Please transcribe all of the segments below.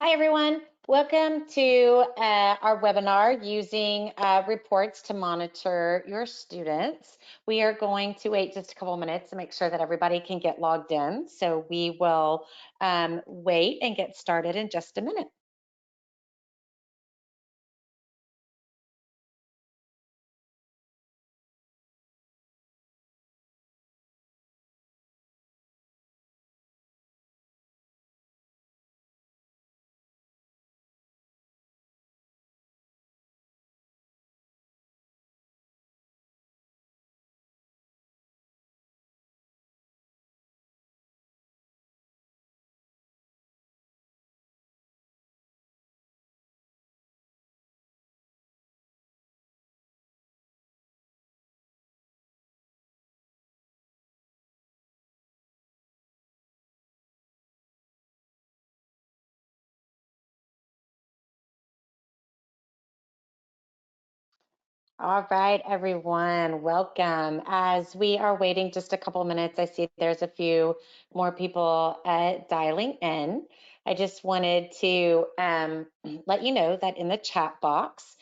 Hi, everyone. Welcome to our webinar using reports to monitor your students. We are going to wait just a couple minutes to make sure that everybody can get logged in. So we will wait and get started in just a minute. All right, everyone, welcome. As we are waiting just a couple minutes, I see there's a few more people dialing in. I just wanted to let you know that in the chat box,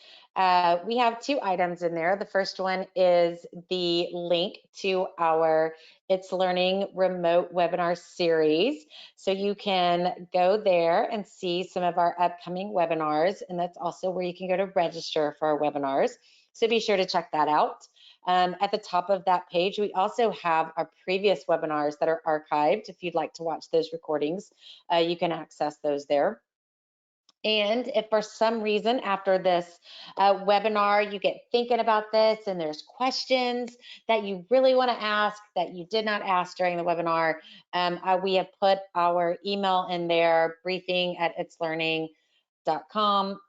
we have two items in there. The first one is the link to our It's Learning remote webinar series. So you can go there and see some of our upcoming webinars, and that's also where you can go to register for our webinars. So be sure to check that out. At the top of that page, we also have our previous webinars that are archived. If you'd like to watch those recordings, you can access those there. And if for some reason after this webinar you get thinking about this and there's questions that you really want to ask that you did not ask during the webinar, we have put our email in there, briefing@itslearning.com.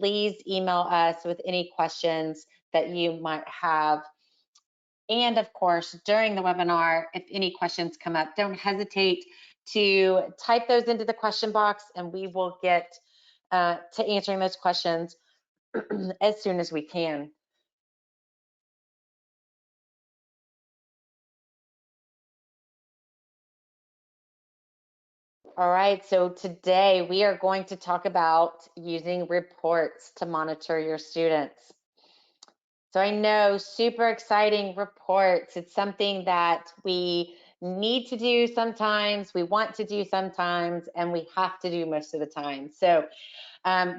Please email us with any questions that you might have. And of course, during the webinar, if any questions come up, don't hesitate to type those into the question box and we will get to answering those questions as soon as we can. All right, so today we are going to talk about using reports to monitor your students. So I know, super exciting reports. It's something that we need to do sometimes, we want to do sometimes, and we have to do most of the time. So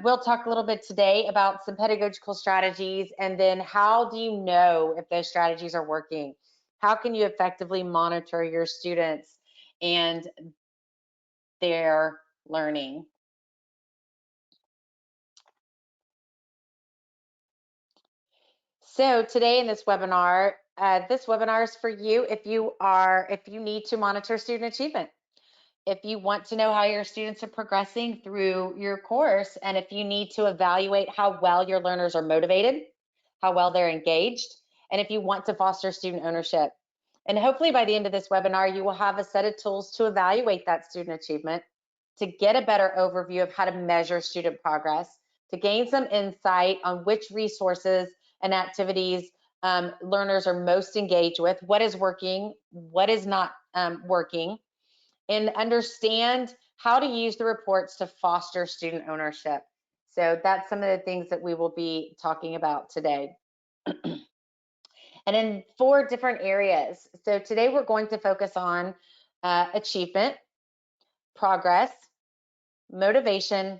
we'll talk a little bit today about some pedagogical strategies, and then how do you know if those strategies are working? How can you effectively monitor your students and their learning? So today in this webinar is for you if you need to monitor student achievement. If you want to know how your students are progressing through your course, and if you need to evaluate how well your learners are motivated, how well they're engaged, and if you want to foster student ownership. And hopefully by the end of this webinar, you will have a set of tools to evaluate that student achievement, to get a better overview of how to measure student progress, to gain some insight on which resources and activities learners are most engaged with, what is working, what is not working, and understand how to use the reports to foster student ownership. So that's some of the things that we will be talking about today. And in 4 different areas. So today we're going to focus on achievement, progress, motivation,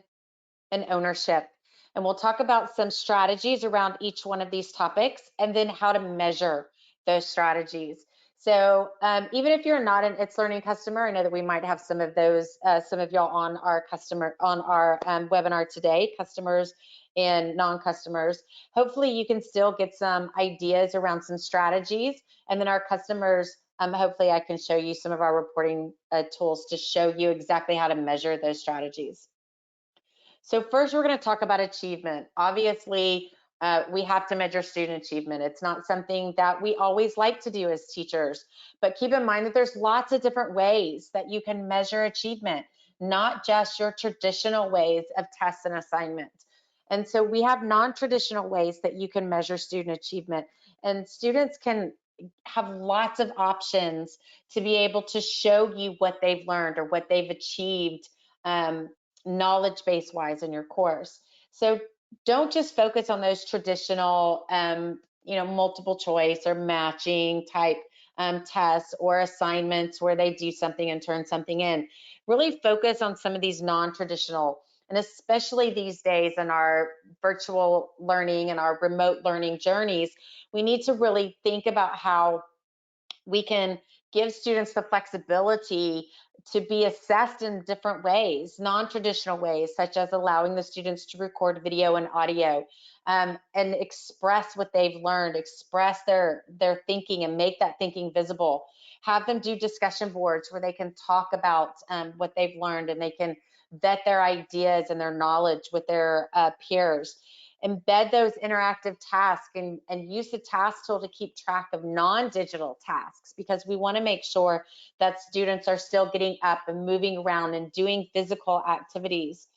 and ownership. And we'll talk about some strategies around each one of these topics and then how to measure those strategies. So even if you're not an It's Learning customer, I know that we might have some of those, some of y'all on our webinar today, customers and non-customers. Hopefully you can still get some ideas around some strategies, and then our customers, hopefully I can show you some of our reporting tools to show you exactly how to measure those strategies. So first, we're going to talk about achievement. Obviously, we have to measure student achievement. It's not something that we always like to do as teachers, but keep in mind that there's lots of different ways that you can measure achievement, not just your traditional ways of tests and assignments. And so we have non-traditional ways that you can measure student achievement, and students can have lots of options to be able to show you what they've learned or what they've achieved knowledge base wise in your course. So don't just focus on those traditional, multiple choice or matching type tests or assignments where they do something and turn something in. Really focus on some of these non-traditional, and especially these days in our virtual learning and our remote learning journeys, we need to really think about how we can give students the flexibility to be assessed in different ways, non-traditional ways, such as allowing the students to record video and audio, and express what they've learned, express their thinking and make that thinking visible. Have them do discussion boards where they can talk about what they've learned, and they can vet their ideas and their knowledge with their peers. Embed those interactive tasks, and use the task tool to keep track of non-digital tasks, because we want to make sure that students are still getting up and moving around and doing physical activities.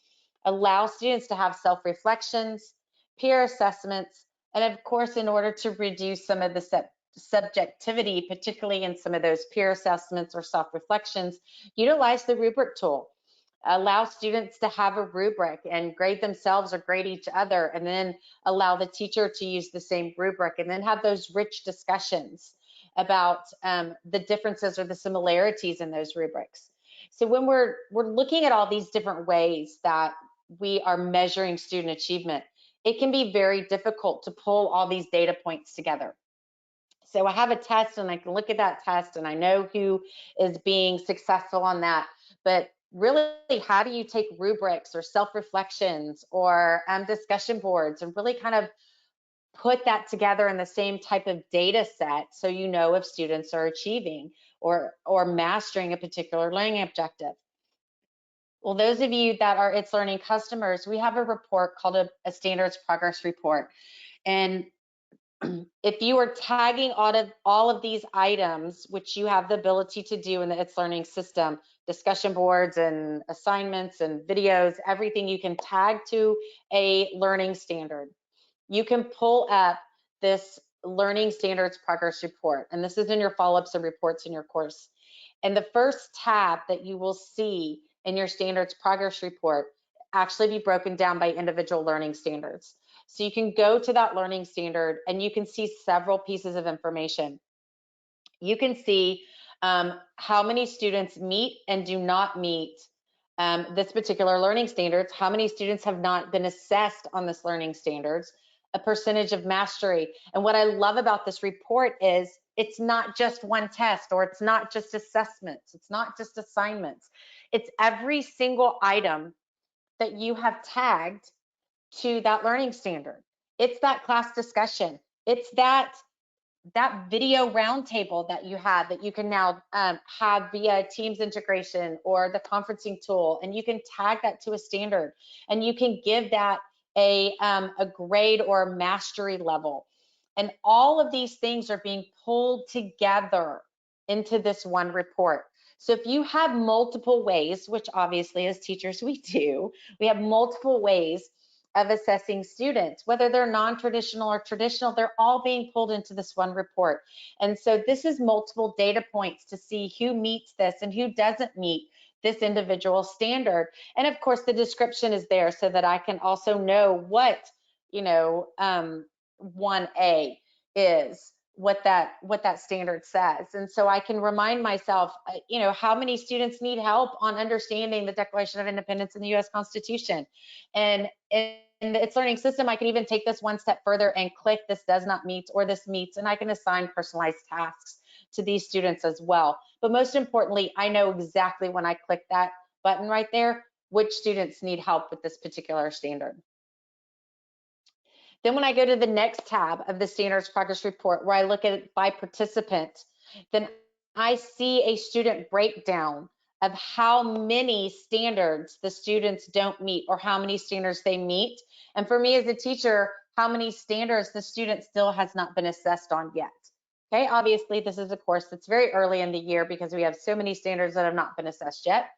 Allow students to have self-reflections, peer assessments, and of course, in order to reduce some of the subjectivity, particularly in some of those peer assessments or self-reflections, utilize the rubric tool. Allow students to have a rubric and grade themselves or grade each other, and then allow the teacher to use the same rubric, and then have those rich discussions about the differences or the similarities in those rubrics. So when we're looking at all these different ways that we are measuring student achievement, it can be very difficult to pull all these data points together. So I have a test and I can look at that test and I know who is being successful on that. But really, how do you take rubrics or self-reflections or discussion boards and really kind of put that together in the same type of data set so you know if students are achieving or mastering a particular learning objective? Well, those of you that are It's Learning customers, we have a report called a standards progress report. And if you are tagging all of these items, which you have the ability to do in the It's Learning system, discussion boards and assignments and videos, everything you can tag to a learning standard, you can pull up this learning standards progress report. And this is in your follow-ups and reports in your course. And the first tab that you will see in your standards progress report actually be broken down by individual learning standards. So you can go to that learning standard and you can see several pieces of information. You can see how many students meet and do not meet this particular learning standards, how many students have not been assessed on this learning standards, a percentage of mastery. And what I love about this report is it's not just one test, or it's not just assessments, it's not just assignments. It's every single item that you have tagged to that learning standard. It's that class discussion. It's that video roundtable that you had that you can now have via Teams integration or the conferencing tool, and you can tag that to a standard, and you can give that a grade or a mastery level. And all of these things are being pulled together into this one report. So if you have multiple ways, which obviously as teachers we do, we have multiple ways of assessing students, whether they're non-traditional or traditional, they're all being pulled into this one report. And so this is multiple data points to see who meets this and who doesn't meet this individual standard. And of course, the description is there so that I can also know what, 1A is, what that standard says. And so I can remind myself, how many students need help on understanding the Declaration of Independence and the US Constitution. And in the It's Learning system, I can even take this one step further and click this does not meet or this meets, and I can assign personalized tasks to these students as well. But most importantly, I know exactly when I click that button right there, which students need help with this particular standard. Then when I go to the next tab of the standards progress report, where I look at it by participant, then I see a student breakdown of how many standards the students don't meet or how many standards they meet. And for me as a teacher, how many standards the student still has not been assessed on yet. Okay, obviously this is a course that's very early in the year because we have so many standards that have not been assessed yet.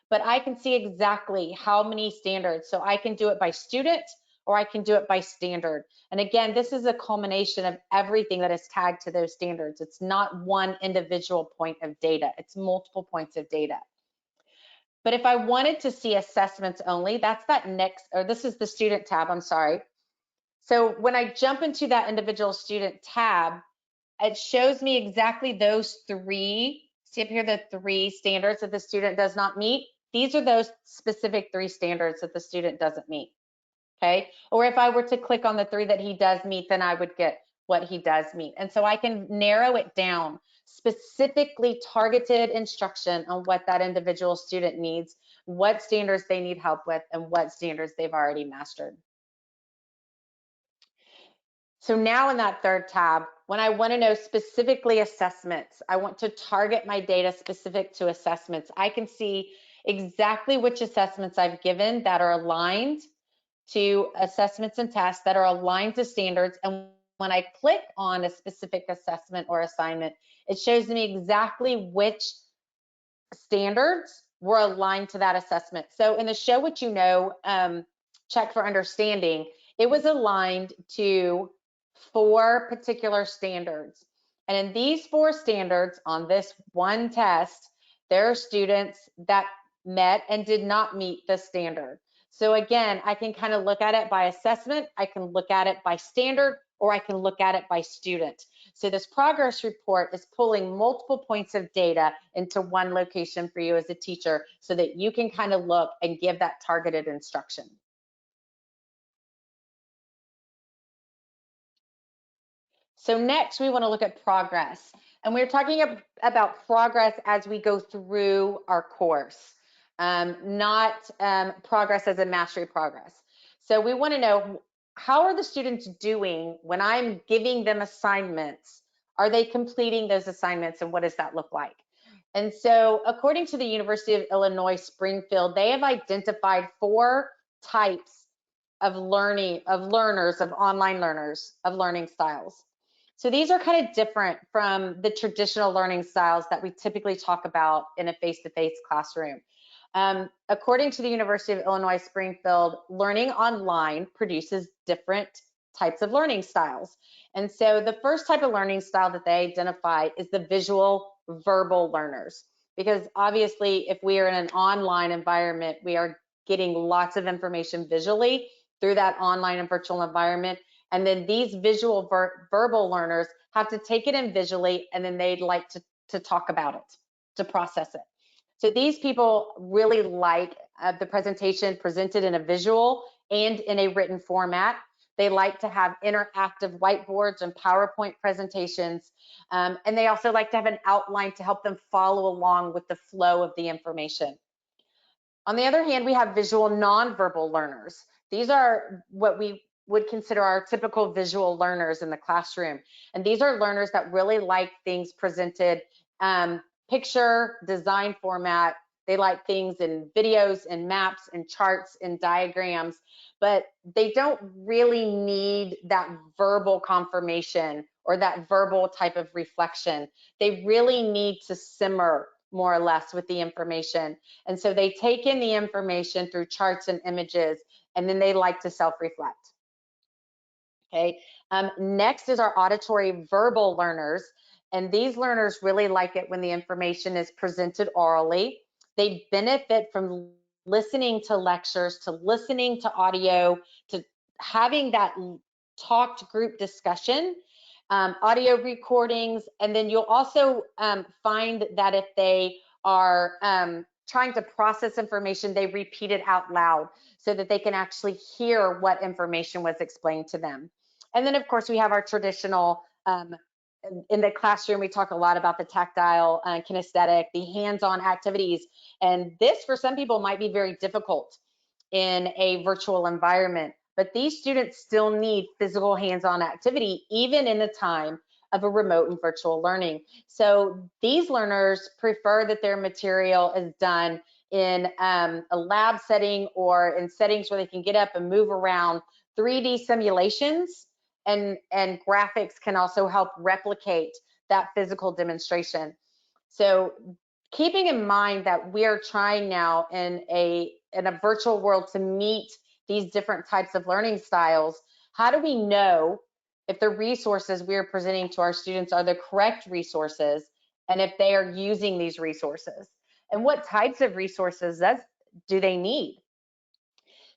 But I can see exactly how many standards. So I can do it by student or I can do it by standard. And again, this is a culmination of everything that is tagged to those standards. It's not one individual point of data, it's multiple points of data. But if I wanted to see assessments only, that's that next, or this is the student tab, I'm sorry. So when I jump into that individual student tab, it shows me exactly those three. See up here, the three standards that the student does not meet. These are those specific three standards that the student doesn't meet. Okay. Or if I were to click on the three that he does meet, then I would get what he does meet. And so I can narrow it down, specifically targeted instruction on what that individual student needs, what standards they need help with, and what standards they've already mastered. So now in that third tab, when I want to know specifically assessments, I want to target my data specific to assessments. I can see exactly which assessments I've given that are aligned to assessments and tests that are aligned to standards. And when I click on a specific assessment or assignment, it shows me exactly which standards were aligned to that assessment. So in the show what you know, check for understanding, it was aligned to 4 particular standards. And in these 4 standards on this one test, there are students that met and did not meet the standard. So again, I can kind of look at it by assessment, I can look at it by standard, or I can look at it by student. So this progress report is pulling multiple points of data into one location for you as a teacher so that you can kind of look and give that targeted instruction. So next we want to look at progress. And we're talking about progress as we go through our course, not progress as a mastery progress. So we want to know, how are the students doing when I'm giving them assignments? Are they completing those assignments, and what does that look like? And so according to the University of Illinois Springfield, they have identified 4 types of learners, of online learners, of learning styles. So these are kind of different from the traditional learning styles that we typically talk about in a face-to-face classroom. According to the University of Illinois Springfield, learning online produces different types of learning styles. And so the first type of learning style that they identify is the visual verbal learners, because obviously if we are in an online environment, we are getting lots of information visually through that online and virtual environment. And then these visual verbal learners have to take it in visually, and then they'd like to talk about it, to process it. So these people really like the presentation presented in a visual and in a written format. They like to have interactive whiteboards and PowerPoint presentations. And they also like to have an outline to help them follow along with the flow of the information. On the other hand, we have visual nonverbal learners. These are what we would consider our typical visual learners in the classroom. And these are learners that really like things presented picture, design format. They like things in videos and maps and charts and diagrams, but they don't really need that verbal confirmation or that verbal type of reflection. They really need to simmer more or less with the information. And so they take in the information through charts and images, and then they like to self-reflect. Okay, next is our auditory verbal learners. And these learners really like it when the information is presented orally. They benefit from listening to lectures, to listening to audio, to having that talked group discussion, audio recordings. And then you'll also find that if they are trying to process information, they repeat it out loud so that they can actually hear what information was explained to them. And then, of course, we have our traditional, in the classroom, we talk a lot about the tactile, kinesthetic, the hands-on activities. And this, for some people, might be very difficult in a virtual environment. But these students still need physical hands-on activity, even in the time of a remote and virtual learning. So these learners prefer that their material is done in a lab setting or in settings where they can get up and move around. 3D simulations and graphics can also help replicate that physical demonstration. So keeping in mind that we are trying now in a virtual world to meet these different types of learning styles, how do we know if the resources we are presenting to our students are the correct resources and if they are using these resources? And what types of resources do they need?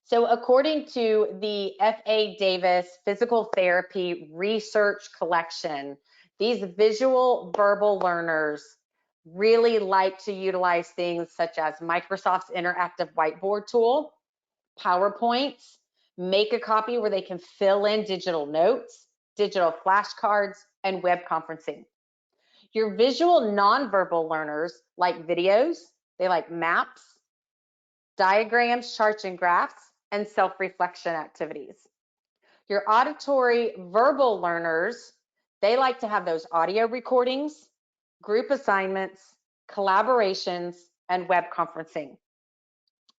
So according to the F.A. Davis Physical Therapy Research Collection, these visual verbal learners really like to utilize things such as Microsoft's interactive whiteboard tool, PowerPoints, make a copy where they can fill in digital notes, digital flashcards, and web conferencing. Your visual nonverbal learners like videos, they like maps, diagrams, charts, and graphs, and self-reflection activities. Your auditory verbal learners, they like to have those audio recordings, group assignments, collaborations, and web conferencing.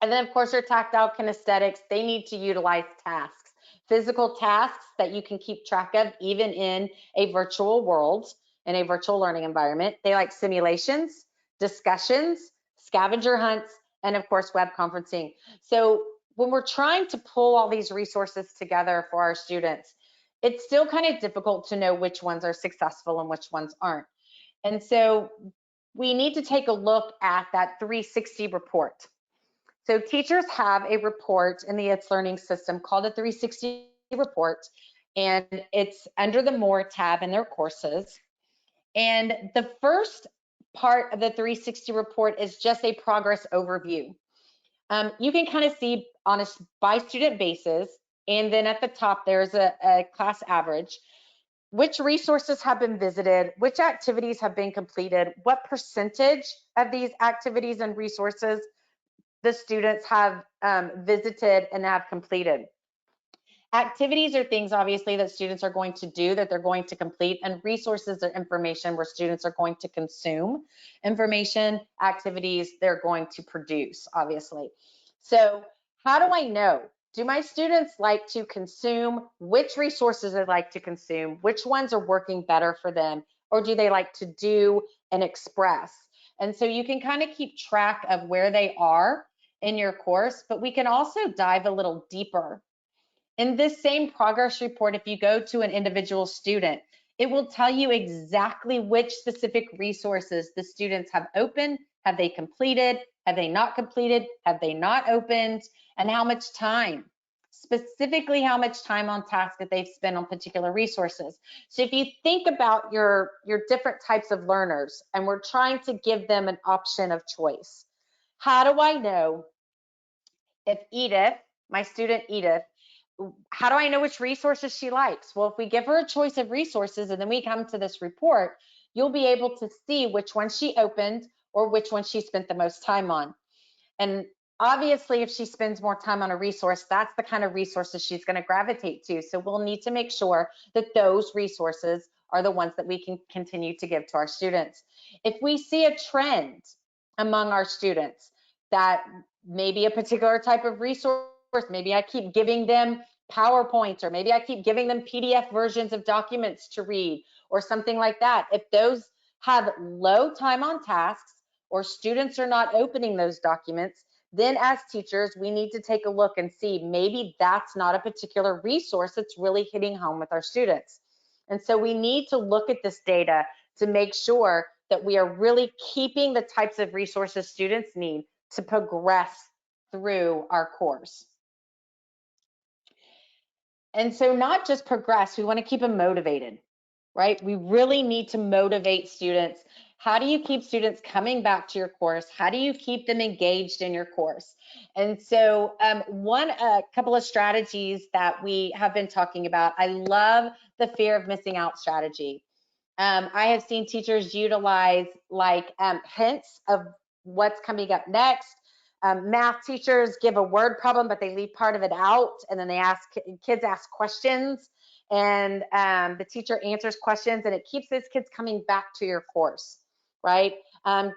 And then, of course, your tactile kinesthetics, they need to utilize tasks, physical tasks that you can keep track of even in a virtual world, in a virtual learning environment. They like simulations, discussions, scavenger hunts, and of course, web conferencing. So when we're trying to pull all these resources together for our students, it's still kind of difficult to know which ones are successful and which ones aren't. And so we need to take a look at that 360 report. So teachers have a report in the itslearning system called a 360 report, and it's under the More tab in their courses. And the first part of the 360 report is just a progress overview. You can kind of see on a by student basis, and then at the top there's a class average, which resources have been visited, which activities have been completed, what percentage of these activities and resources the students have visited and have completed. Activities are things, obviously, that students are going to do, that they're going to complete, and resources are information where students are going to consume information, activities they're going to produce, obviously. So how do I know? Do my students like to consume? Which resources they like to consume? Which ones are working better for them? Or do they like to do and express? And so you can kind of keep track of where they are in your course, but we can also dive a little deeper. In this same progress report, if you go to an individual student, it will tell you exactly which specific resources the students have opened, have they completed, have they not completed, have they not opened, and how much time, specifically how much time on task that they've spent on particular resources. So if you think about your different types of learners, and we're trying to give them an option of choice, how do I know if Edith, my student Edith, how do I know which resources she likes? Well, if we give her a choice of resources and then we come to this report, you'll be able to see which one she opened or which one she spent the most time on. And obviously, if she spends more time on a resource, that's the kind of resources she's going to gravitate to. So we'll need to make sure that those resources are the ones that we can continue to give to our students. If we see a trend among our students that maybe a particular type of resource, maybe I keep giving them PowerPoints, or maybe I keep giving them PDF versions of documents to read or something like that. If those have low time on tasks or students are not opening those documents, then as teachers, we need to take a look and see maybe that's not a particular resource that's really hitting home with our students. And so we need to look at this data to make sure that we are really keeping the types of resources students need to progress through our course. And so not just progress, we want to keep them motivated, right? We really need to motivate students. How do you keep students coming back to your course? How do you keep them engaged in your course? And so a couple of strategies that we have been talking about, I love the fear of missing out strategy. I have seen teachers utilize like hints of what's coming up next. Math teachers give a word problem, but they leave part of it out, and then kids ask questions, and the teacher answers questions, and it keeps those kids coming back to your course, right?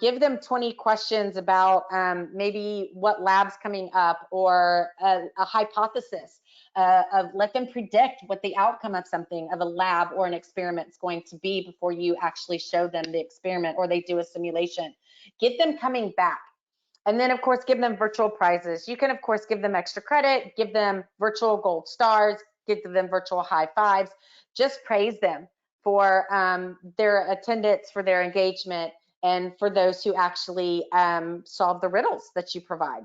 Give them 20 questions about maybe what lab's coming up, or a hypothesis. Let them predict what the outcome of something, of a lab or an experiment, is going to be before you actually show them the experiment or they do a simulation. Get them coming back. And then, of course, give them virtual prizes. You can, of course, give them extra credit, give them virtual gold stars, give them virtual high fives. Just praise them for their attendance, for their engagement, and for those who actually solve the riddles that you provide.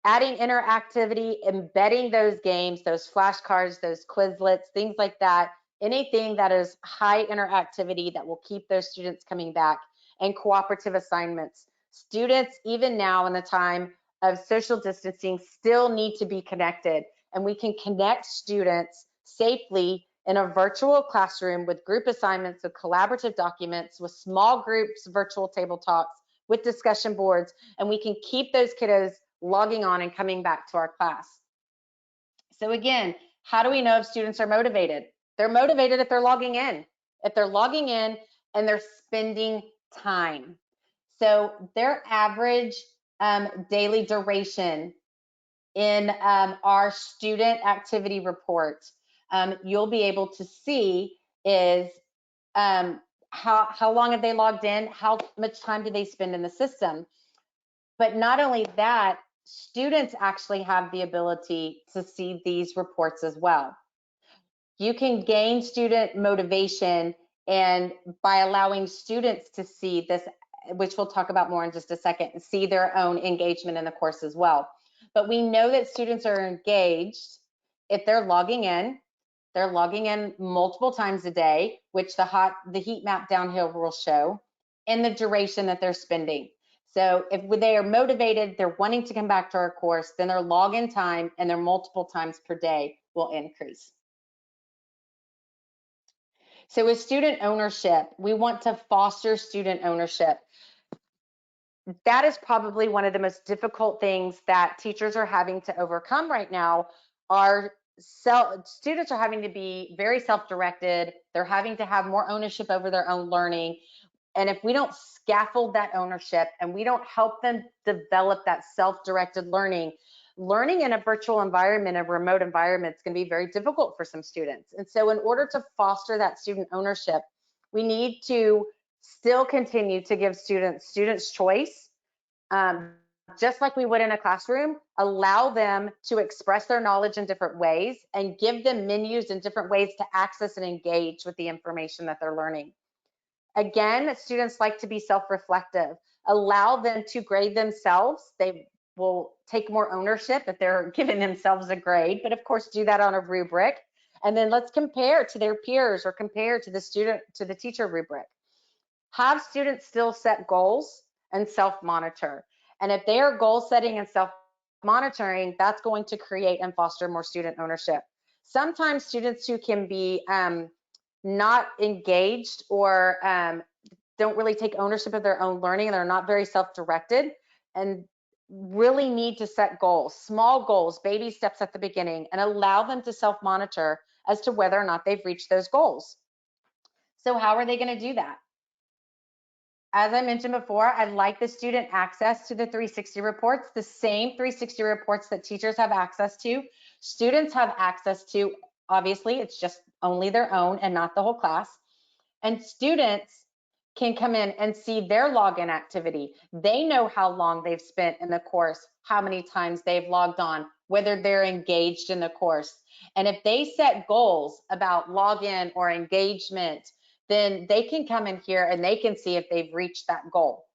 Adding interactivity, embedding those games, those flashcards, those Quizlets, things like that, anything that is high interactivity that will keep those students coming back, and cooperative assignments. Students, even now in the time of social distancing, still need to be connected, and we can connect students safely in a virtual classroom with group assignments, with collaborative documents, with small groups, virtual table talks, with discussion boards, and we can keep those kiddos logging on and coming back to our class. So again, how do we know if students are motivated? They're motivated if they're logging in. If they're logging in and they're spending time. So their average daily duration in our student activity report, you'll be able to see is how long have they logged in, how much time do they spend in the system. But not only that, students actually have the ability to see these reports as well. You can gain student motivation, and by allowing students to see this, which we'll talk about more in just a second, and see their own engagement in the course as well. But we know that students are engaged if they're logging in. They're logging in multiple times a day, which the heat map down here will show, and the duration that they're spending. So if they are motivated, they're wanting to come back to our course, then their login time and their multiple times per day will increase. So with student ownership, we want to foster student ownership. That is probably one of the most difficult things that teachers are having to overcome right now. Students are having to be very self-directed. They're having to have more ownership over their own learning. And if we don't scaffold that ownership and we don't help them develop that self-directed learning in a virtual environment, a remote environment, is going to be very difficult for some students. And so in order to foster that student ownership, we need to still continue to give students choice, just like we would in a classroom, allow them to express their knowledge in different ways and give them menus and different ways to access and engage with the information that they're learning. Again, students like to be self-reflective. Allow them to grade themselves. They will take more ownership if they're giving themselves a grade, but of course do that on a rubric. And then let's compare to their peers or compare to the teacher rubric. Have students still set goals and self-monitor. And if they are goal setting and self-monitoring, that's going to create and foster more student ownership. Sometimes students who can be not engaged or don't really take ownership of their own learning, and they're not very self-directed, and really need to set goals, small goals, baby steps at the beginning, and allow them to self-monitor as to whether or not they've reached those goals. So how are they going to do that? As I mentioned before, I'd like the student access to the 360 reports, the same 360 reports that teachers have access to, students have access to. Obviously, it's just only their own and not the whole class. And students can come in and see their login activity. They know how long they've spent in the course, how many times they've logged on, whether they're engaged in the course. And if they set goals about login or engagement, then they can come in here and they can see if they've reached that goal.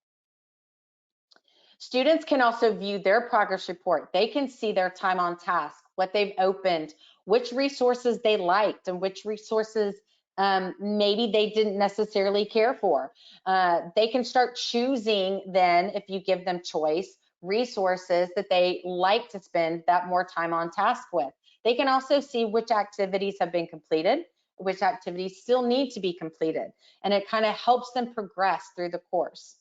Students can also view their progress report. They can see their time on task, what they've opened, which resources they liked, and which resources maybe they didn't necessarily care for. They can start choosing then, if you give them choice, resources that they like to spend that more time on task with. They can also see which activities have been completed, which activities still need to be completed, and it kind of helps them progress through the course.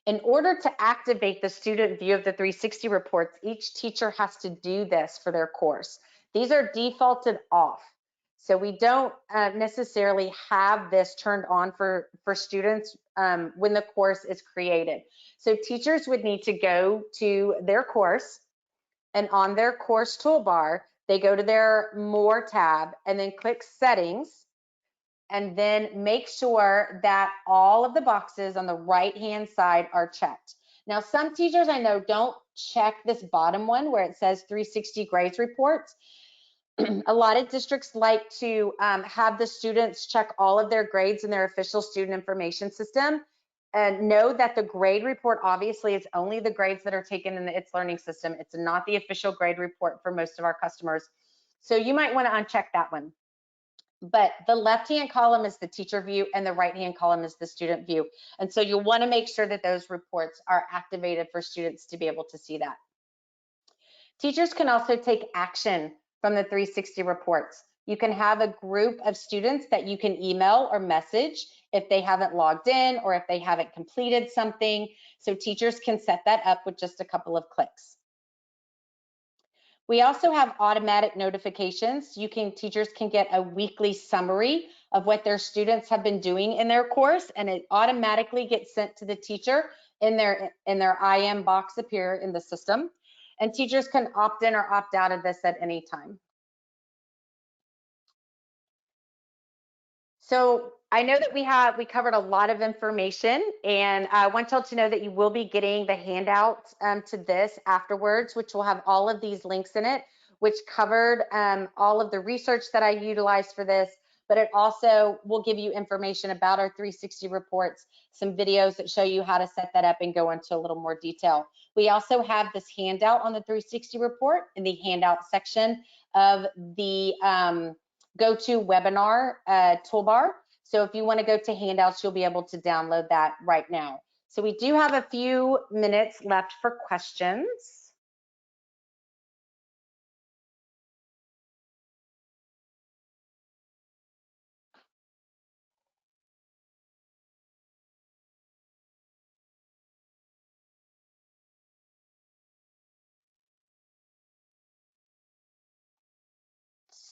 In order to activate the student view of the 360 reports, each teacher has to do this for their course. These are defaulted off. So we don't necessarily have this turned on for students when the course is created. So teachers would need to go to their course, and on their course toolbar, they go to their More tab and then click Settings, and then make sure that all of the boxes on the right-hand side are checked. Now, some teachers I know don't check this bottom one where it says 360 grades reports. A lot of districts like to have the students check all of their grades in their official student information system. And know that the grade report obviously is only the grades that are taken in the It's Learning system. It's not the official grade report for most of our customers. So you might want to uncheck that one. But the left-hand column is the teacher view and the right-hand column is the student view. And so you'll want to make sure that those reports are activated for students to be able to see that. Teachers can also take action from the 360 reports. You can have a group of students that you can email or message if they haven't logged in or if they haven't completed something. So teachers can set that up with just a couple of clicks. We also have automatic notifications. Teachers can get a weekly summary of what their students have been doing in their course, and it automatically gets sent to the teacher in their IM box up here in the system. And teachers can opt in or opt out of this at any time. So I know that we covered a lot of information, and I want y'all to know that you will be getting the handout to this afterwards, which will have all of these links in it, which covered all of the research that I utilized for this, but it also will give you information about our 360 reports, some videos that show you how to set that up and go into a little more detail. We also have this handout on the 360 report in the handout section of the GoToWebinar toolbar. So if you want to go to handouts, you'll be able to download that right now. So we do have a few minutes left for questions.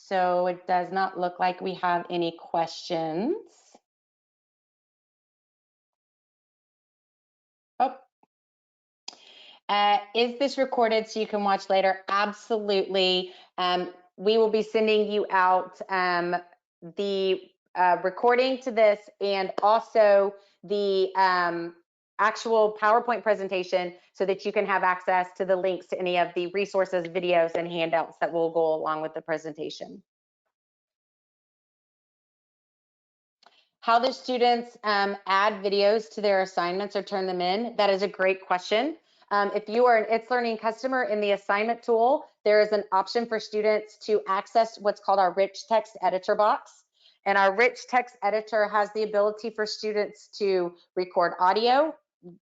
So it does not look like we have any questions. Oh. Is this recorded so you can watch later? Absolutely. We will be sending you out the recording to this and also the actual PowerPoint presentation so that you can have access to the links to any of the resources, videos, and handouts that will go along with the presentation. How do students add videos to their assignments or turn them in? That is a great question. If you are an It's Learning customer in the assignment tool, there is an option for students to access what's called our rich text editor box. And our rich text editor has the ability for students to record audio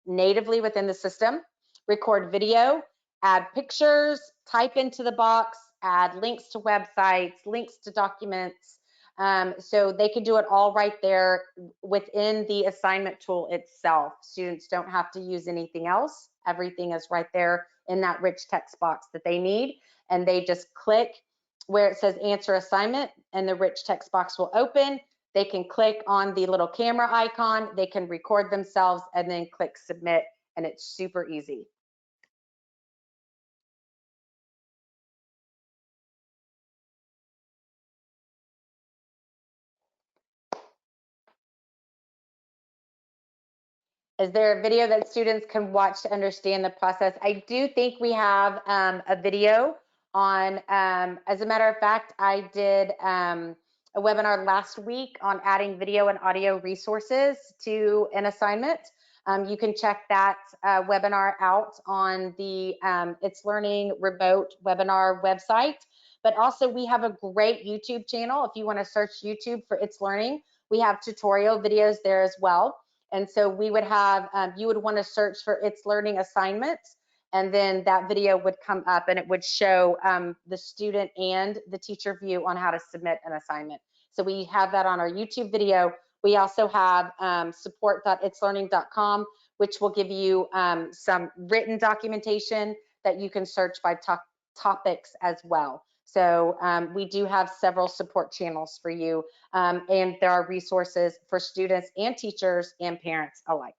natively within the system, record video, add pictures, type into the box, add links to websites, links to documents. So they can do it all right there within the assignment tool itself. Students don't have to use anything else. Everything is right there in that rich text box that they need. And they just click where it says answer assignment and the rich text box will open. They can click on the little camera icon, they can record themselves and then click submit, and it's super easy. Is there a video that students can watch to understand the process? I do think we have a video on, as a matter of fact, I did a webinar last week on adding video and audio resources to an assignment. You can check that webinar out on the It's Learning remote webinar website. But also we have a great YouTube channel. If you want to search YouTube for It's Learning, we have tutorial videos there as well. And so we would have, you would want to search for It's Learning assignments, and then that video would come up and it would show the student and the teacher view on how to submit an assignment. So we have that on our YouTube video. We also have support.itslearning.com, which will give you some written documentation that you can search by topics as well. So we do have several support channels for you, and there are resources for students and teachers and parents alike.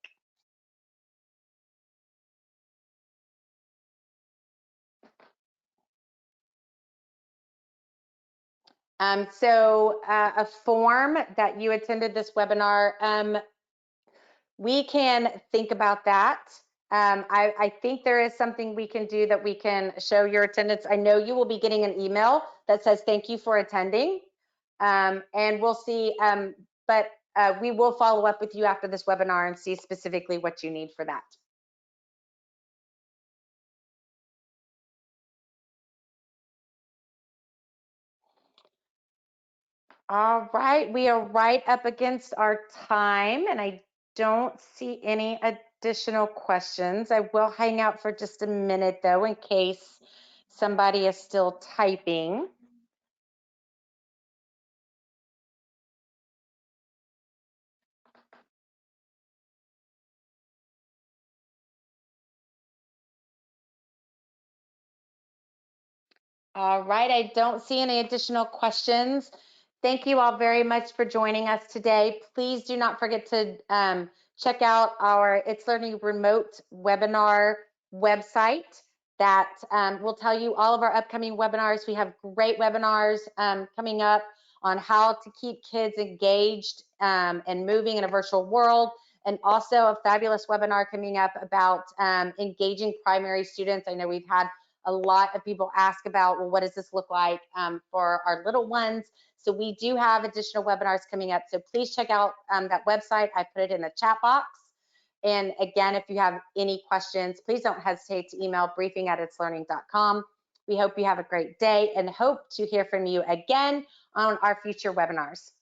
So a form that you attended this webinar, we can think about that. I think there is something we can do that we can show your attendance. I know you will be getting an email that says thank you for attending, and we'll see. But we will follow up with you after this webinar and see specifically what you need for that. All right, we are right up against our time, and I don't see any additional questions. I will hang out for just a minute, though, in case somebody is still typing. All right, I don't see any additional questions. Thank you all very much for joining us today. Please do not forget to check out our It's Learning remote webinar website that will tell you all of our upcoming webinars. We have great webinars coming up on how to keep kids engaged and moving in a virtual world, and also a fabulous webinar coming up about engaging primary students. I know we've had a lot of people ask about, well, what does this look like for our little ones? So we do have additional webinars coming up. So please check out that website. I put it in the chat box. And again, if you have any questions, please don't hesitate to email briefing@itslearning.com. We hope you have a great day and hope to hear from you again on our future webinars.